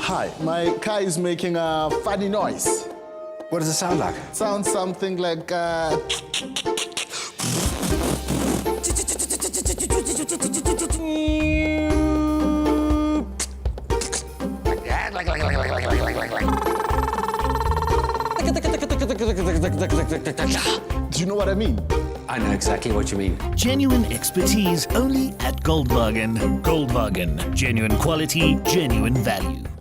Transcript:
Hi, my car is making a funny noise. What does it sound like? Sounds something like Do you know what I mean? I know exactly what you mean. Genuine expertise only at Goldwagen. Goldwagen. Genuine quality, genuine value.